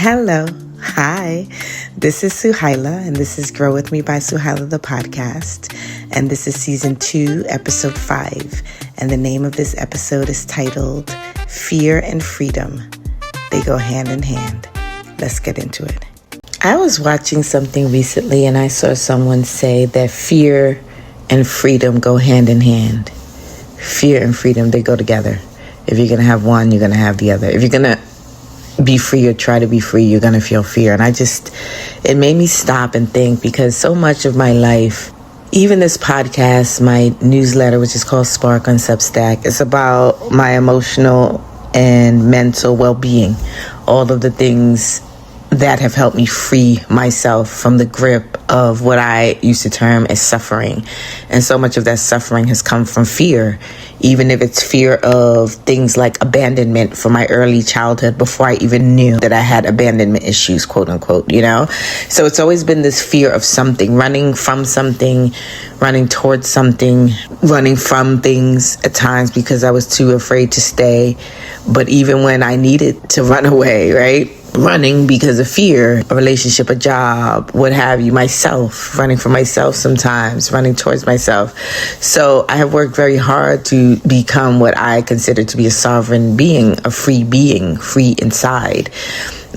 Hello. Hi. This is Suhaila, and this is Grow With Me by Suhaila, the podcast. And this is season 2, episode 5. And the name of this episode is titled Fear and Freedom. They go hand in hand. Let's get into it. I was watching something recently, and I saw someone say that fear and freedom go hand in hand. Fear and freedom, they go together. If you're going to have one, you're going to have the other. If you're going to be free or try to be free, you're going to feel fear. And it made me stop and think, because so much of my life, even this podcast, my newsletter, which is called Spark on Substack, it's about my emotional and mental well-being. All of the things that have helped me free myself from the grip of what I used to term as suffering. And so much of that suffering has come from fear, even if it's fear of things like abandonment from my early childhood before I even knew that I had abandonment issues, quote unquote, So it's always been this fear of something, running from something, running towards something, running from things at times because I was too afraid to stay. But even when I needed to run away, right? Running because of fear, a relationship, a job, what have you, myself, running for myself sometimes, running towards myself. So I have worked very hard to become what I consider to be a sovereign being, free inside.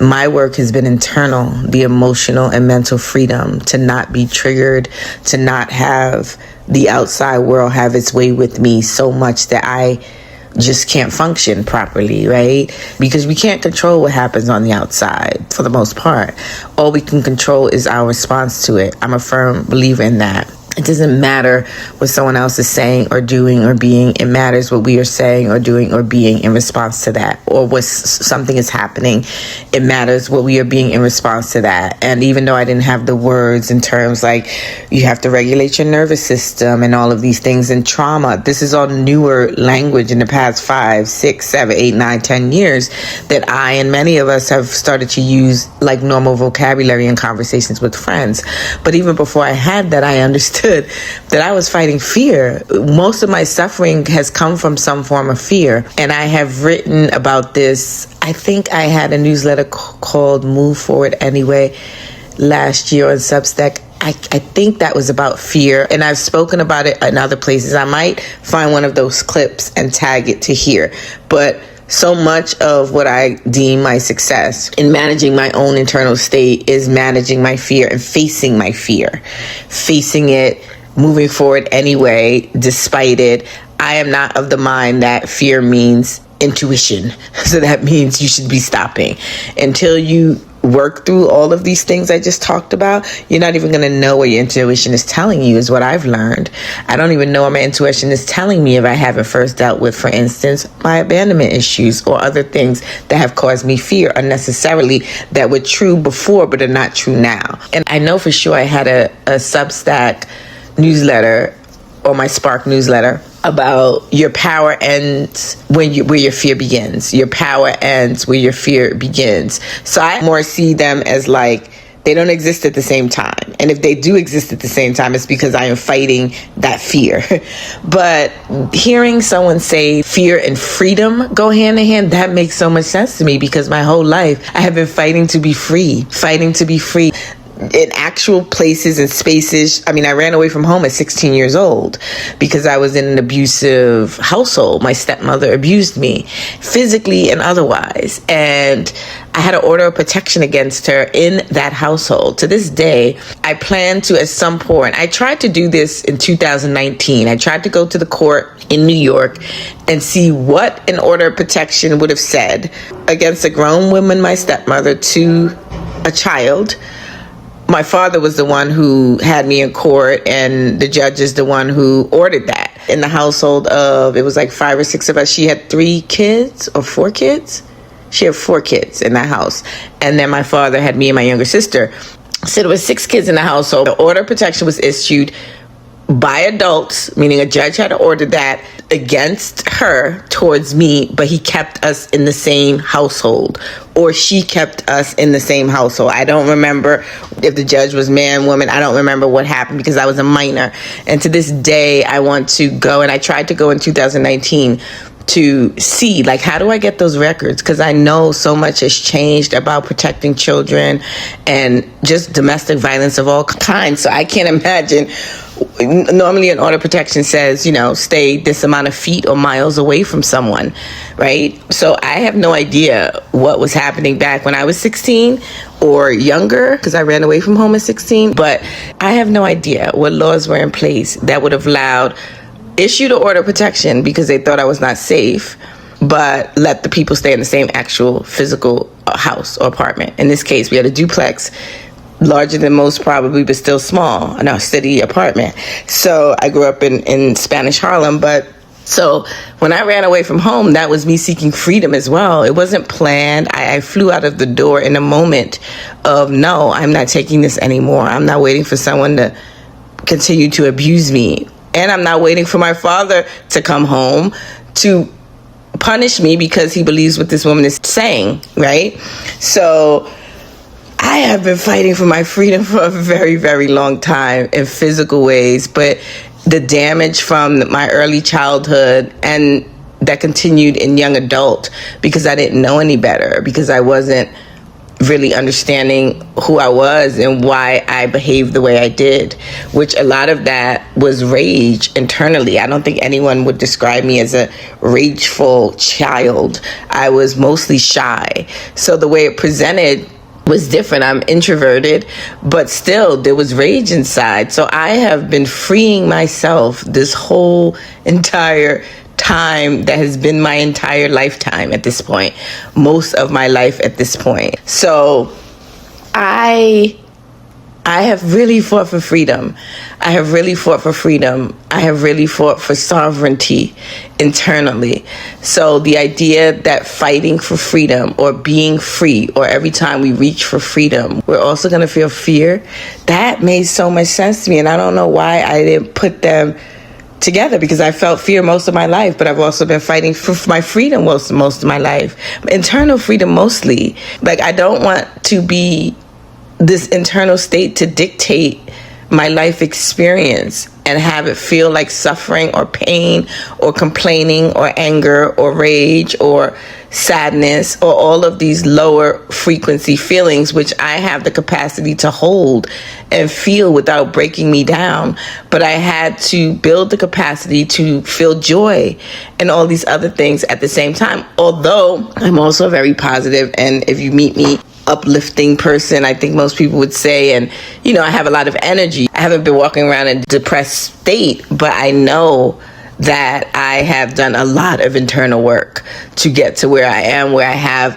My work has been internal, the emotional and mental freedom to not be triggered, to not have the outside world have its way with me so much that I just can't function properly, right? Because we can't control what happens on the outside for the most part. All we can control is our response to it. I'm a firm believer in that. It doesn't matter what someone else is saying or doing or being. It matters what we are saying or doing or being in response to that. Or what something is happening. It matters what we are being in response to that. And even though I didn't have the words in terms like you have to regulate your nervous system and all of these things and trauma, this is all newer language in the past 5, 6, 7, 8, 9, 10 years that I and many of us have started to use like normal vocabulary in conversations with friends. But even before I had that, I understood that I was fighting fear. Most of my suffering has come from some form of fear. And I have written about this. I think I had a newsletter called Move Forward Anyway last year on Substack. I think that was about fear. And I've spoken about it in other places. I might find one of those clips and tag it to here. But so much of what I deem my success in managing my own internal state is managing my fear and facing my fear, facing it, moving forward anyway, despite it. I am not of the mind that fear means intuition. So that means you should be stopping. Until you work through all of these things I just talked about, you're not even going to know what your intuition is telling you, is what I've learned. I don't even know what my intuition is telling me if I haven't first dealt with, for instance, my abandonment issues or other things that have caused me fear unnecessarily that were true before but are not true now. And I know for sure I had a Substack newsletter or my Spark newsletter about your power ends where your fear begins. Your power ends where your fear begins. So I more see them as like they don't exist at the same time. And if they do exist at the same time, it's because I am fighting that fear. But hearing someone say fear and freedom go hand in hand, that makes so much sense to me, because my whole life I have been fighting to be free. In actual places and spaces. I mean, I ran away from home at 16 years old because I was in an abusive household. My stepmother abused me physically and otherwise. And I had an order of protection against her in that household. To this day, I plan to at some point, I tried to do this in 2019. I tried to go to the court in New York and see what an order of protection would have said against a grown woman, my stepmother, to a child. My father was the one who had me in court, and the judge is the one who ordered that. In the household of, it was like 5 or 6 of us. She had 3 kids or 4 kids. She had 4 kids in that house. And then my father had me and my younger sister. So there was 6 kids in the household. The order of protection was issued by adults, meaning a judge had ordered that against her towards me, but he kept us in the same household, or she kept us in the same household. I don't remember if the judge was man, woman. I don't remember what happened because I was a minor. And to this day, I want to go, and I tried to go in 2019 to see, like, how do I get those records? Because I know so much has changed about protecting children and just domestic violence of all kinds. So I can't imagine. Normally an order of protection says, stay this amount of feet or miles away from someone, right? So I have no idea what was happening back when I was 16 or younger, because I ran away from home at 16. But I have no idea what laws were in place that would have issued an order of protection because they thought I was not safe, but let the people stay in the same actual physical house or apartment. In this case, we had a duplex, larger than most probably, but still small, in our city apartment. So I grew up in Spanish Harlem, but so when I ran away from home, that was me seeking freedom as well. It wasn't planned. I flew out of the door in a moment of, no, I'm not taking this anymore. I'm not waiting for someone to continue to abuse me. And I'm not waiting for my father to come home to punish me because he believes what this woman is saying, right? So I have been fighting for my freedom for a very, very long time in physical ways, but the damage from my early childhood and that continued in young adult because I didn't know any better, because I wasn't really understanding who I was and why I behaved the way I did, which a lot of that was rage internally. I don't think anyone would describe me as a rageful child. I was mostly shy. So the way it presented was different. I'm introverted, but still there was rage inside. So I have been freeing myself this whole entire time that has been my entire lifetime at this point, most of my life at this point. So I have really fought for freedom. I have really fought for freedom. I have really fought for sovereignty internally. So the idea that fighting for freedom or being free, or every time we reach for freedom, we're also going to feel fear, that made so much sense to me. And I don't know why I didn't put them together, because I felt fear most of my life, but I've also been fighting for my freedom most of my life. Internal freedom mostly. Like, I don't want to be this internal state to dictate my life experience and have it feel like suffering or pain or complaining or anger or rage or sadness or all of these lower frequency feelings, which I have the capacity to hold and feel without breaking me down. But I had to build the capacity to feel joy and all these other things at the same time. Although I'm also very positive, and if you meet me, uplifting person, I think most people would say, and I have a lot of energy. I haven't been walking around in a depressed state, but I know that I have done a lot of internal work to get to where I am, where I have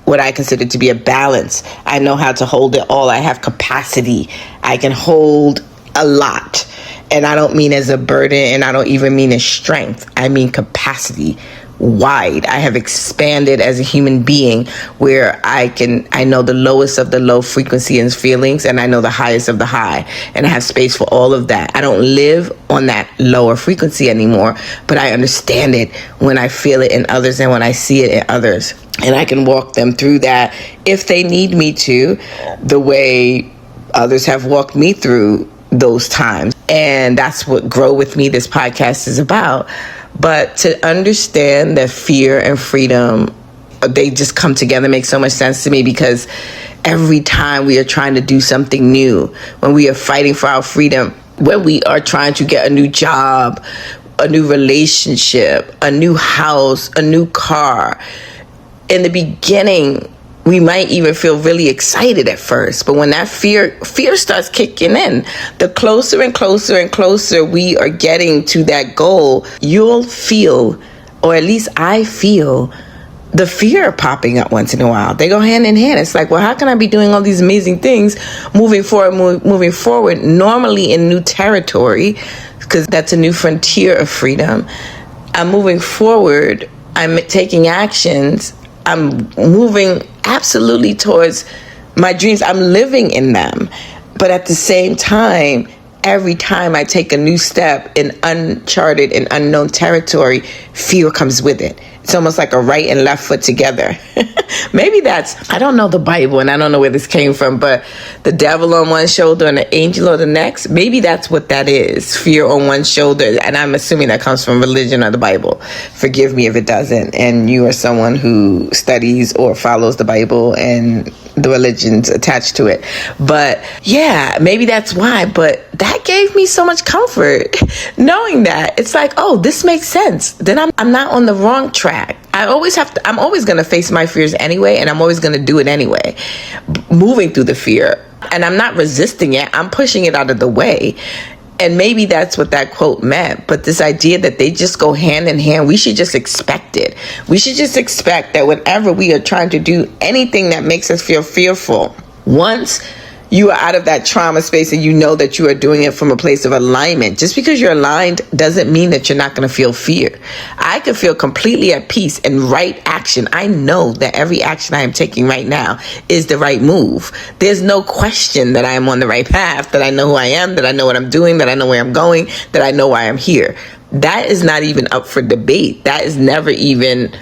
what I consider to be a balance. I know how to hold it all. I have capacity. I can hold a lot. And I don't mean as a burden, and I don't even mean as strength. I mean capacity. Wide. I have expanded as a human being, where I know the lowest of the low frequency and feelings, and I know the highest of the high, and I have space for all of that. I don't live on that lower frequency anymore, but I understand it when I feel it in others and when I see it in others, and I can walk them through that if they need me to, the way others have walked me through those times. And that's what Grow With Me, this podcast, is about. But to understand that fear and freedom, they just come together, makes so much sense to me, because every time we are trying to do something new, when we are fighting for our freedom, when we are trying to get a new job, a new relationship, a new house, a new car, in the beginning, we might even feel really excited at first, but when that fear starts kicking in, the closer and closer and closer we are getting to that goal, you'll feel, or at least I feel, the fear popping up once in a while. They go hand in hand. It's like, well, how can I be doing all these amazing things moving forward, normally in new territory, because that's a new frontier of freedom. I'm moving forward. I'm taking actions. I'm moving absolutely towards my dreams. I'm living in them. But at the same time, every time I take a new step in uncharted and unknown territory, fear comes with it. It's almost like a right and left foot together. Maybe I don't know the Bible and I don't know where this came from, but the devil on one shoulder and the angel on the next, maybe that's what that is. Fear on one shoulder. And I'm assuming that comes from religion or the Bible. Forgive me if it doesn't. And you are someone who studies or follows the Bible and the religions attached to it. But yeah, maybe that's why. But that gave me so much comfort knowing that. It's like, oh, this makes sense. Then I'm not on the wrong track. I'm always going to face my fears anyway, and I'm always going to do it anyway, moving through the fear. And I'm not resisting it. I'm pushing it out of the way. And maybe that's what that quote meant. But this idea that they just go hand in hand, we should just expect it. We should just expect that whenever we are trying to do anything that makes us feel fearful, once you are out of that trauma space and you know that you are doing it from a place of alignment. Just because you're aligned doesn't mean that you're not going to feel fear. I can feel completely at peace and right action. I know that every action I am taking right now is the right move. There's no question that I am on the right path, that I know who I am, that I know what I'm doing, that I know where I'm going, that I know why I'm here. That is not even up for debate. That is never even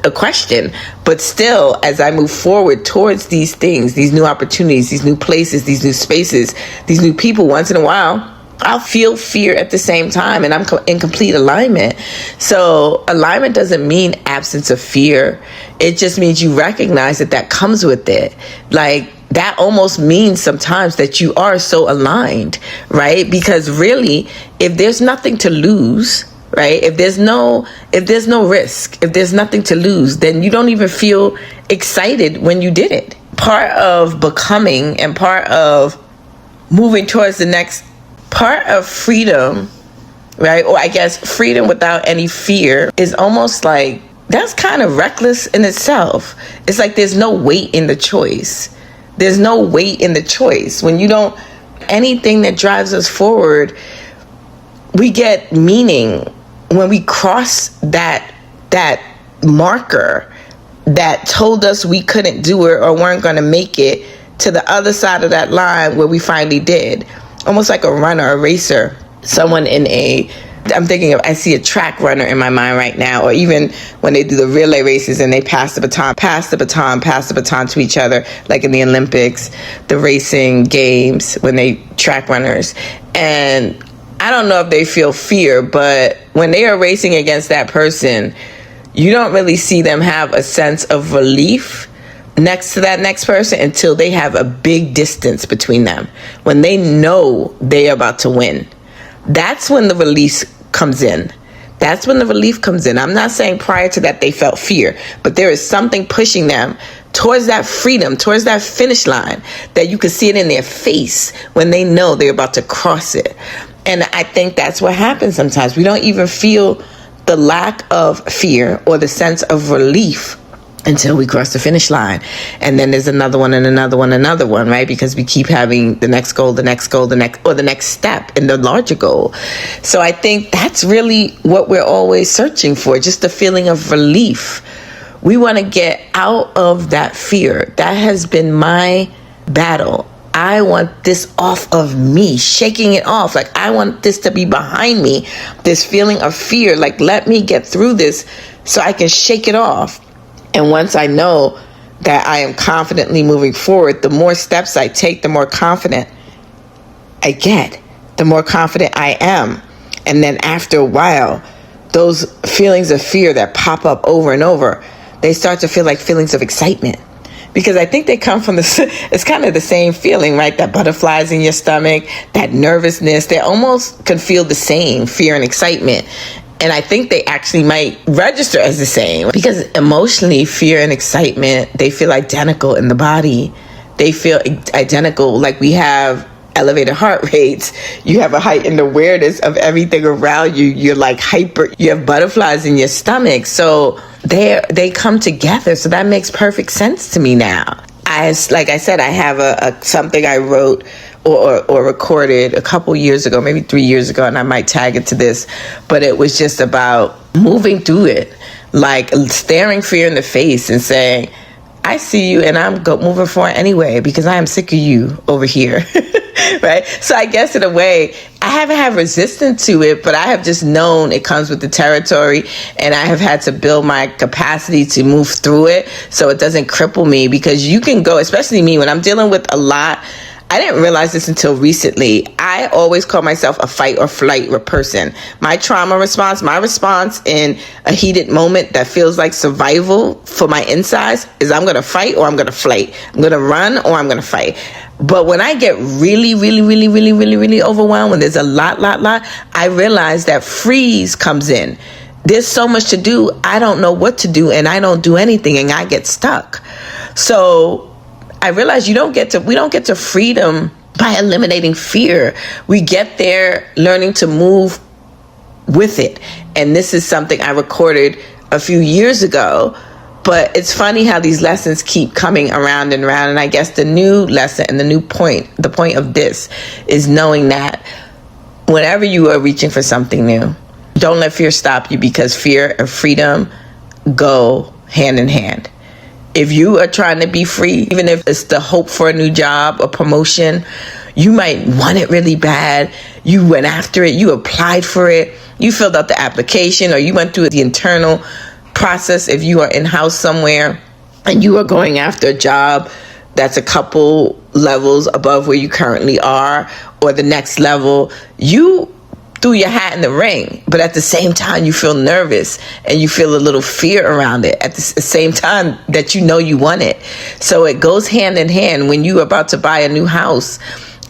a question. But still, as I move forward towards these things, these new opportunities, these new places, these new spaces, these new people, once in a while, I'll feel fear at the same time, and I'm in complete alignment. So alignment doesn't mean absence of fear. It just means you recognize that comes with it. Like, that almost means sometimes that you are so aligned, right? Because really, if there's nothing to lose, right? If there's no risk, if there's nothing to lose, then you don't even feel excited when you did it. Part of becoming and part of moving towards the next part of freedom, right? Or I guess freedom without any fear is almost like, that's kind of reckless in itself. It's like there's no weight in the choice. There's no weight in the choice. When you don't, anything that drives us forward, we get meaning when we cross that marker that told us we couldn't do it or weren't going to make it, to the other side of that line where we finally did. Almost like a runner, a racer, someone I see a track runner in my mind right now, or even when they do the relay races and they pass the baton to each other, like in the Olympics, the racing games, when they track runners. And I don't know if they feel fear, but when they are racing against that person, you don't really see them have a sense of relief next to that next person until they have a big distance between them. When they know they are about to win, that's when the release comes in. That's when the relief comes in. I'm not saying prior to that they felt fear, but there is something pushing them towards that freedom, towards that finish line, that you can see it in their face when they know they're about to cross it. And I think that's what happens sometimes. We don't even feel the lack of fear or the sense of relief until we cross the finish line. And then there's another one and another one, right? Because we keep having the next goal, the next step in the larger goal. So I think that's really what we're always searching for, just the feeling of relief. We want to get out of that fear. That has been my battle. I want this off of me, shaking it off. Like, I want this to be behind me, this feeling of fear. Like, let me get through this so I can shake it off. And once I know that I am confidently moving forward, the more steps I take, the more confident I get, the more confident I am. And then after a while, those feelings of fear that pop up over and over, they start to feel like feelings of excitement. Because I think they come from it's kind of the same feeling, right? That butterflies in your stomach, that nervousness, they almost can feel the same, fear and excitement. And I think they actually might register as the same, because emotionally, fear and excitement, they feel identical in the body. They feel identical, like we have elevated heart rates. You have a heightened awareness of everything around you. You're like hyper, you have butterflies in your stomach. So they come together. So that makes perfect sense to me now. Like I said, I have something I wrote or recorded a couple years ago, maybe 3 years ago, and I might tag it to this, but it was just about moving through it, like staring fear in the face and saying, I see you and I'm moving forward anyway, because I am sick of you over here. Right? So I guess in a way, I haven't had resistance to it, but I have just known it comes with the territory, and I have had to build my capacity to move through it so it doesn't cripple me, because you can go, especially me, when I'm dealing with a lot. I didn't realize this until recently. I always call myself a fight or flight person. My response in a heated moment that feels like survival for my insides is I'm going to fight or I'm going to flight. I'm going to run or I'm going to fight. But when I get really, really, really, really, really, really overwhelmed, when there's a lot, I realize that freeze comes in. There's so much to do. I don't know what to do, and I don't do anything, and I get stuck. So I realize we don't get to freedom by eliminating fear. We get there learning to move with it. And this is something I recorded a few years ago, but it's funny how these lessons keep coming around and around. And I guess the new lesson and the point of this is knowing that whenever you are reaching for something new, don't let fear stop you, because fear and freedom go hand in hand. If you are trying to be free, even if it's the hope for a new job or promotion, you might want it really bad. You went after it. You applied for it. You filled out the application, or you went through the internal process. If you are in-house somewhere and you are going after a job that's a couple levels above where you currently are, or the next level, you threw your hat in the ring, but at the same time you feel nervous and you feel a little fear around it at the same time that you know you want it. So it goes hand in hand. When you're about to buy a new house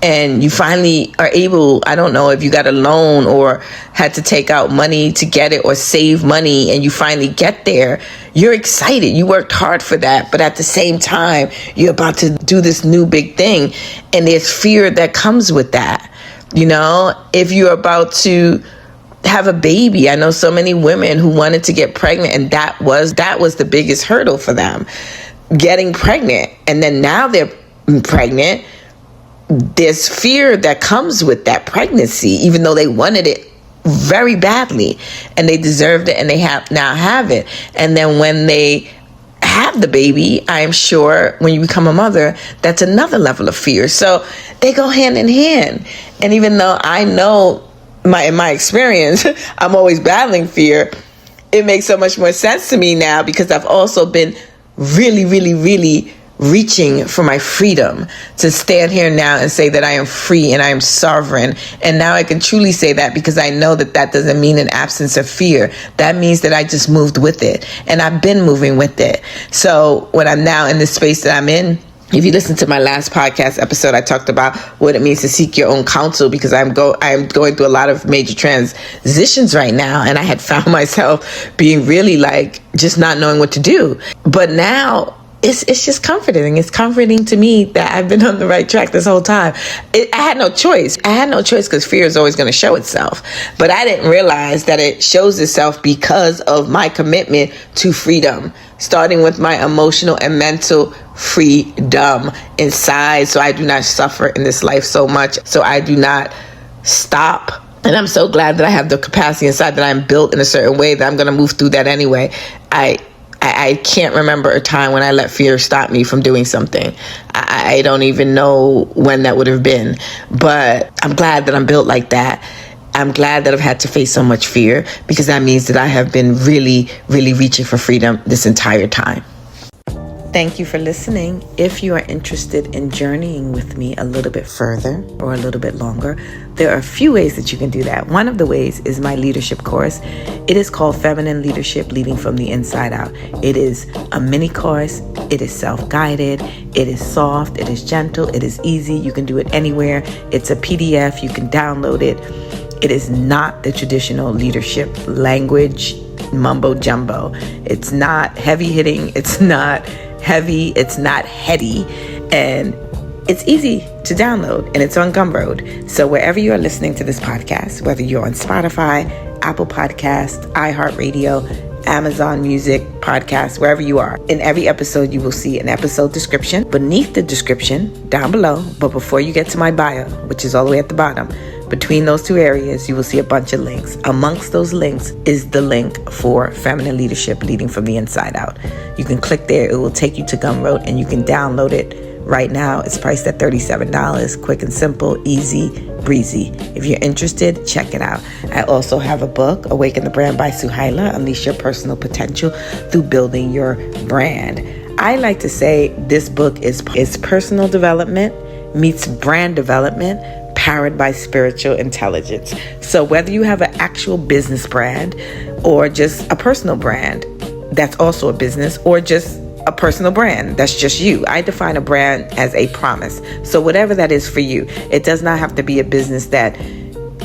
and you finally are able, I don't know if you got a loan or had to take out money to get it or save money, and you finally get there, you're excited. You worked hard for that, but at the same time you're about to do this new big thing, and there's fear that comes with that. You know, if you're about to have a baby, I know so many women who wanted to get pregnant, and that was the biggest hurdle for them, getting pregnant. And then now they're pregnant. There's fear that comes with that pregnancy, even though they wanted it very badly and they deserved it, and they now have it. And then when they have the baby, I am sure when you become a mother, that's another level of fear. So they go hand in hand. And even though I know in my experience, I'm always battling fear, it makes so much more sense to me now, because I've also been really, really, really reaching for my freedom to stand here now and say that I am free and I am sovereign. And now I can truly say that, because I know that doesn't mean an absence of fear. That means that I just moved with it, and I've been moving with it. So when I'm now in this space that I'm in, if you listen to my last podcast episode, I talked about what it means to seek your own counsel, because I am going through a lot of major transitions right now, and I had found myself being really like just not knowing what to do. But now it's just comforting. It's comforting to me that I've been on the right track this whole time. I had no choice. Because fear is always going to show itself. But I didn't realize that it shows itself because of my commitment to freedom, starting with my emotional and mental freedom inside, so I do not suffer in this life so much, so I do not stop. And I'm so glad that I have the capacity inside, that I'm built in a certain way that I'm going to move through that anyway. I can't remember a time when I let fear stop me from doing something. I don't even know when that would have been, but I'm glad that I'm built like that. I'm glad that I've had to face so much fear, because that means that I have been really, really reaching for freedom this entire time. Thank you for listening. If you are interested in journeying with me a little bit further or a little bit longer, there are a few ways that you can do that. One of the ways is my leadership course. It is called Feminine Leadership, Leading from the Inside Out. It is a mini course. It is self-guided. It is soft. It is gentle. It is easy. You can do it anywhere. It's a PDF. You can download it. It is not the traditional leadership language mumbo jumbo. It's not heavy hitting. It's not heavy. It's not heady. And it's easy to download, and it's on Gumroad. So wherever you are listening to this podcast, whether you're on Spotify, Apple Podcasts, iHeartRadio, Amazon Music, Podcasts, wherever you are, in every episode you will see an episode description. Beneath the description, down below, but before you get to my bio, which is all the way at the bottom, between those two areas, you will see a bunch of links. Amongst those links is the link for Feminine Leadership, Leading from the Inside Out. You can click there. It will take you to Gumroad, and you can download it Right now, it's priced at $37. Quick and simple, easy, breezy. If you're interested, check it out. I also have a book, Awaken the Brand by Suhaila, Unleash Your Personal Potential Through Building Your Brand. I like to say this book is personal development meets brand development, powered by spiritual intelligence. So whether you have an actual business brand or just a personal brand, that's also a business, or just a personal brand, that's just you. I define a brand as a promise. So whatever that is for you, it does not have to be a business that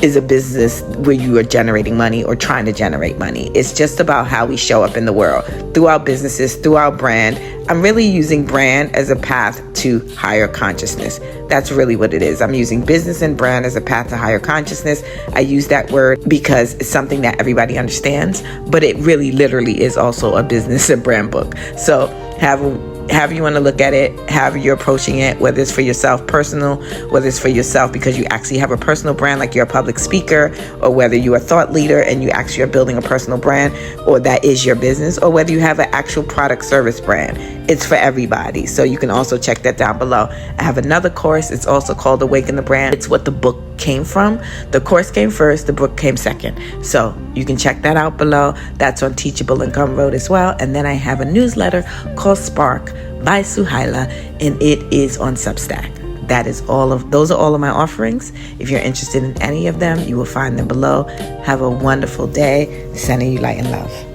is a business where you are generating money or trying to generate money. It's just about how we show up in the world through our businesses, through our brand. I'm really using brand as a path to higher consciousness. That's really what it is. I'm using business and brand as a path to higher consciousness. I use that word because it's something that everybody understands, but it really literally is also a business and brand book. So however you want to look at it, however you're approaching it, whether it's for yourself personal, whether it's for yourself because you actually have a personal brand like you're a public speaker, or whether you're a thought leader and you actually are building a personal brand, or that is your business, or whether you have an actual product service brand. It's for everybody. So you can also check that down below. I have another course. It's also called Awaken the Brand. It's what the book came from. The course came first, the book came second. So you can check that out below. That's on Teachable and Gumroad as well. And then I have a newsletter called Spark by Suhaila, and it is on Substack. Those are all of my offerings. If you're interested in any of them, you will find them below. Have a wonderful day. Sending you light and love.